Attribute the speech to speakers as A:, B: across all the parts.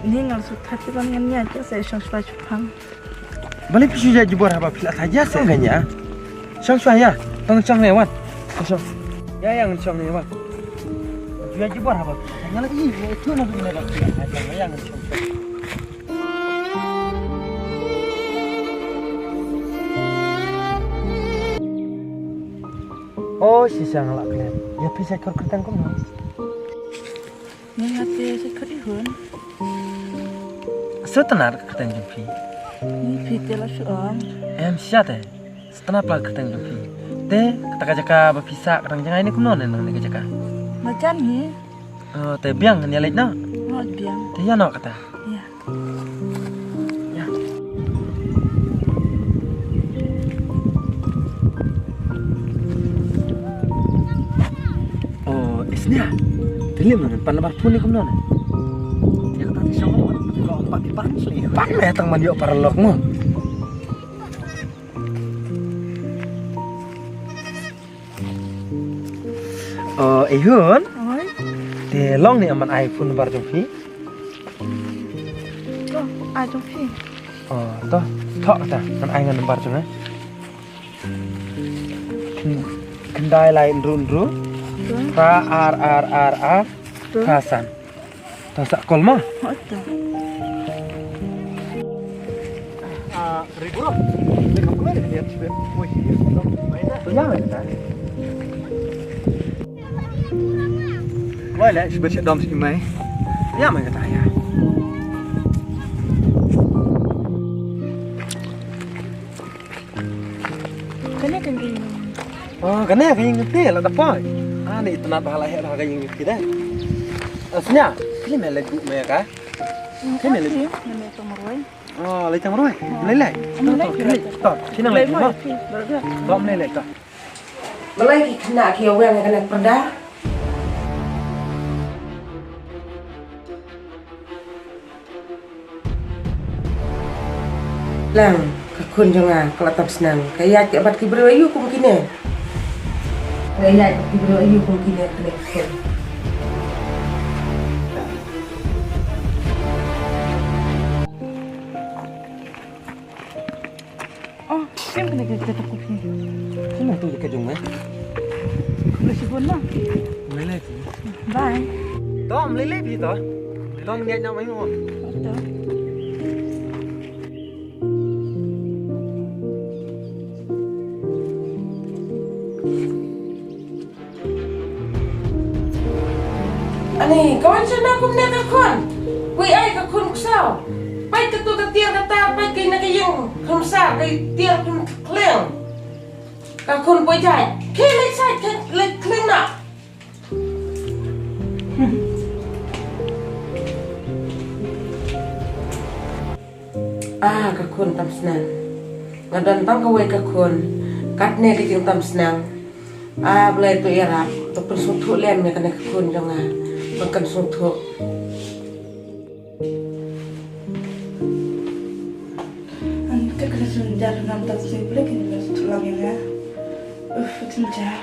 A: Ini ngal suka tiba ngannya aja saya syang-syang cupang.
B: Balik pisu jadi jubur apa pila saja seenggaknya. Syang-syang ya, tong lewat. Syang. Ya yang syang lewat. Juga jubur apa? Hanya lagi itu nak lewat pila saja yang syang. Oh, si syang lak kalian. Ya bisa kau ketang kau mas.
A: Ini hati saya kerihun.
B: Setenar ketang jumpi.
A: Ini fitilah syuang.
B: Siapa? Setenar pelag ketang jumpi. Te kata jaka bapisa kadang jangan ini kuno neng neng jaka.
A: Macam ni.
B: Te biang ni alek na.
A: Oh biang.
B: Te ya nak kata.
A: Ya.
B: Ya. Oh, isnya. Telim neng pan lebar pun ni kuno neng.
C: Ya kata siapa orang kalau empat di pansli.
B: Pan me tang mandio paralok mo. Oh, ihun.
A: Oi.
B: Te long ni aman iPhone bar jumpi.
A: Tuh, ada pi.
B: Oh, toh thok kata kan ai ngan bar jumna. Kendai lain run-run.
A: Tuh,
B: R
A: tuh.
B: Hasan. Toh sak kol mah.
A: Oh tuh.
C: Ribu loh. Mereka kemarin lihat sudah. Wih, mainnya.
B: Yang kata.
C: Wah lah, sudah siap dom si Mai.
B: Yang mana kata ya.
A: Kena kan gini.
B: Oh, kena kaya ngerti lah dapat. Ni tenat bahala hek lah kaya ngerti dah. Asnya, kini mele gu me ka? Kini mele.
A: Mana tu meroy.
B: Oh, lai tang roi. Lelai. Stop. Sini lai mah. Stop lelai ka.
D: Malay kena kia orang yang kena perda. Lang, kakun jangan kalau tak senang. Kayak cepat kibru ayu kumkine. Kayak kibru ayu kumkine kena kakun.
A: Oh, siapa kena kita takut ni?
B: Sini tu je kejung eh.
A: Boleh sibuk lah.
B: Lelai.
A: Bye.
B: Tom lelai pi to. Tom ngai nak mai mo.
A: Betul.
D: Ani, kawan sana aku nak kakun. Kui ai kakun kusau. Pai ketu ketiar kata pai kay nakayang kamsa kay tiar kun kleng. Kakun boy jai. Kay lek sai kay lek kleng na. Kakun tam senang. Ngadan tam kawai kakun. Katne kajing tam senang. Belai tu irap. Tu pensutuk lem ya kena kakun jangan. Makan sutuk.
A: Kita kena senjar dengan tak sebelum kita tulang ya. Senjar.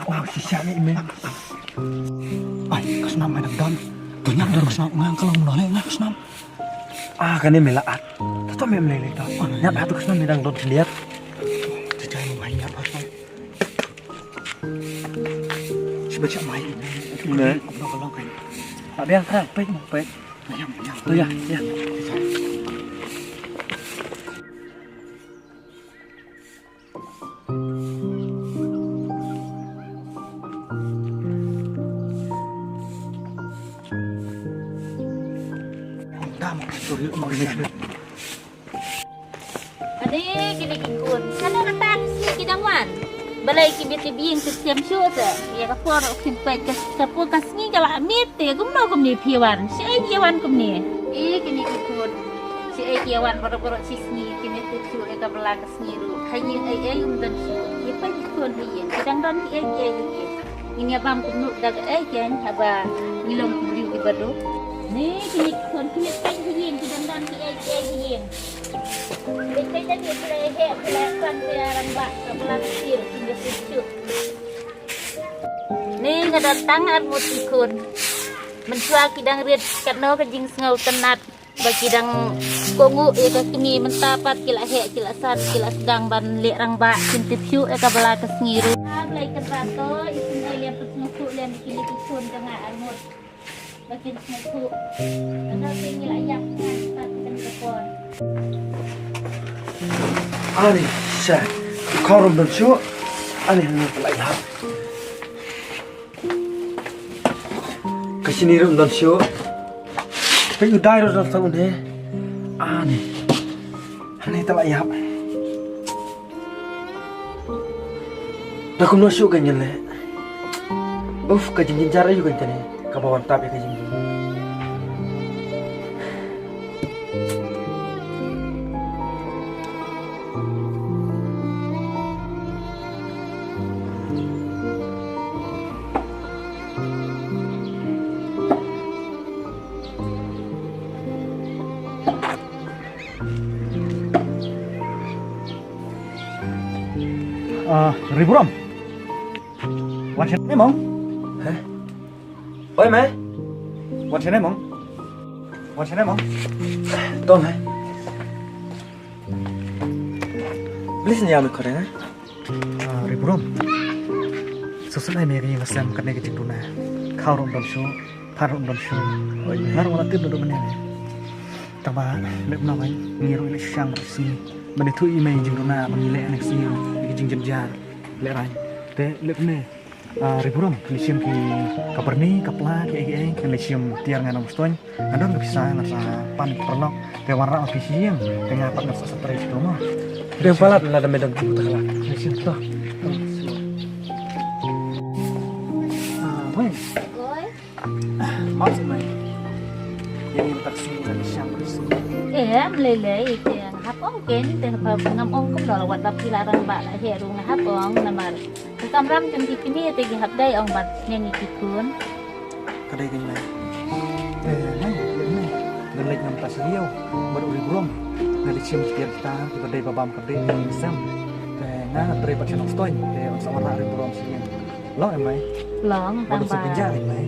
C: Apa sih siapa ini? Ay, kesenam ada don. Banyak dari kesenam ngang kalau mulai nggak kesenam.
B: Kan ni melaat. Tetap me melelai to. Nyap atu kesenam midang dot lihat.
C: Cecai lumayan apa? Sudah siap main.
B: Benar.
C: Kalau kan.
B: Tak biang kerap pek mo pek.
C: Ayam.
B: Tu ya, ya.
E: Adik, kini ikut. Sana kata si kidawan. Balai kibit biing setiap show tu. Ya kapur simpai kapur kasni kalau amit ya gumno gumni piawan. Si ai kiawan gumni. Kini ikut. Si ai kiawan baru-baru sisni kini tujuh eka belakas ngiru. Hayang ay dan su. Ya pa ikon hayang. Kadang dan ay. Ini abang kumnuk daga ay kan haba ngilong kubriu ibado. Ni kini kon kini ay hayang kadang dan ay hayang. Dekai jadi lehe belakang tiarang bak kebelah kecil hingga tujuh. Ni kedatang armut ikun. Menjual kidang red karena kejing sengau tenat. Bakidang kongu eka kini mentapat kila he kila san kila sedang ban lek rang bak cintip syu eka bela kesngiru blai ketrato isin lian pesmuku lian kili kusun tengah armut bakin smuku ada pengi layak kan dan kepon
B: Ani sa korum dan syu ani hanya pelai hap kesini rum dan syu Kayu dairo dan tahun deh, aneh telah yap. Dah kumno syuk kan jelle. Kajing jara juga kan jelle. Kabawan tapi kajing.
C: Riburam. Wansen emang?
B: Hah? Oi mai?
C: Wansen emang? Wansen emang?
B: Tom hai. Beli senyam kau deh.
C: Riburam. Susunai meri yang asam kerana kecil duna. Kau rom dom show, parum dom show. Ngaruh orang tim duduk mana ni? Tambah lep namai ngiru ilek syang bersih. Menitu email jeng duna mengilek anak siu. Jeng jenjar. Lerai, te lepne riburam kelisium ki kaperni kapla ki ege kelisium tiar nganong stoin andon bisa ngasa pan pernok te warna ofisium dengan pat ngasa stres domo
B: Dia palat lah medang tu tak lah.
C: kelisium to woi
E: Oi.
C: mau mai yang ini taksi dari siang bersih
E: Meleleh itu yang hapong ken itu ngam ong kum dah lawat tapi larang bak lah he rung hapong namar kamram cantik ini tegi hapdai ong bat yang ikikun
C: kadai kenai mai lepne gelek ngam tas liau baru riburam kelisium tiar kita kadai babam kadai sam nah dari pat nganong stoin te on sawarna riburam singen lo emai
E: long
C: baru
E: tambah
C: sepenjari mai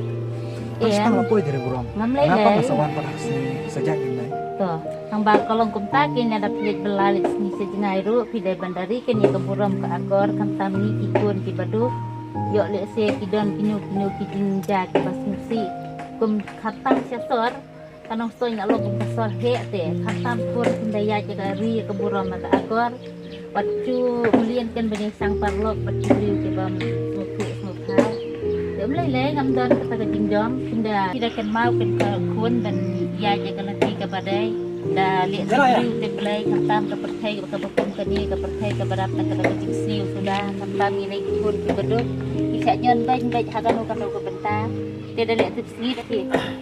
C: terus tang lapoi dari burung
E: ngam
C: ngapa
E: leleh
C: masawan pada sejak ini
E: toh tambah kalau kum takin ada pijet belalit ni sejengai ru pidai bandari ken ya keburam ke akor kan tamni kikun ki badu yo le se kidon kinyu kijing jak pas musi kum khatang sesor kanong soy ngalo kum pasor he te khatam pur pindaya jaga ri keburam ke akor Pacu mulian kan banyak sang parlok pacu riu ke bam smukau dia mulai ngam don kata kejing dom tidak kan mau kan kun dan ya jaga nanti ke badai dah lihat riu te belai khatam ke pertai ke bekum ke ni ke pertai ke barat ke kejing siu sudah khatam ini kun ke beduk kisah nyon baik hakan ukan ke bentar dia dah lihat tu sini dah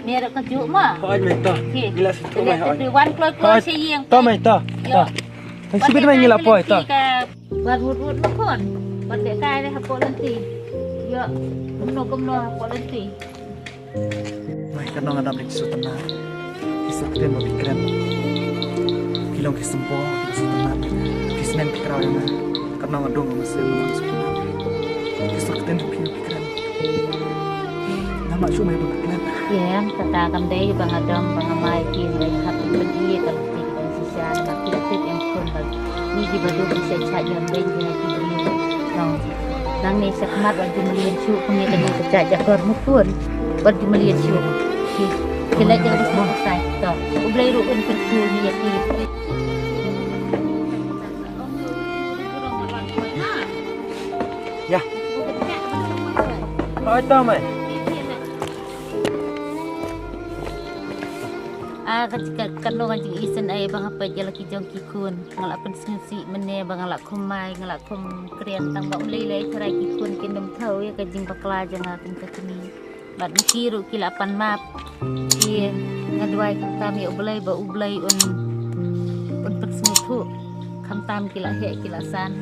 E: ni ada kejuk mah
B: Kau aja minta. Gila sih tu mai.
E: dia wan kloi siang
B: Tom mai ta. Ta. Sibit mai ngila poi ta.
E: Buat wud-wud makon. Buat dek kai deh hapok nanti. Ya, kumno hapok nanti.
C: mai kan nong ada brik sutana kisah kita mau pikiran kilong kisempo sutana kisnen pikiran yang kan nong adong mesin sutana kisah kita mau pikiran nama cuma itu pikiran
E: Ya, kata kam deh bang adom bang amai kin deh hapok pergi kalau kita sisa tapi tip yang pun bagi ni di badu bisa cajon deh dengan diberi nang ni sekmat wajib melihat syuk punya kena kecak jakor mukun wajib melihat syuk kita jangan semua selesai toh ublai rukun kerja ni ya
B: Ya. Kau ta mai.
E: Ketika kandungan jing isen ay bang apa jalaki jong kikun ngalak pensensi mene bang ngalak kumai ngalak kum krian tang bang lele cerai kikun kindem tau ya kajing bakla jangan tingkat kini bat mikiru kilapan map iya ngaduai kami ublai ba ublai un pensensi kham tam kila he kila san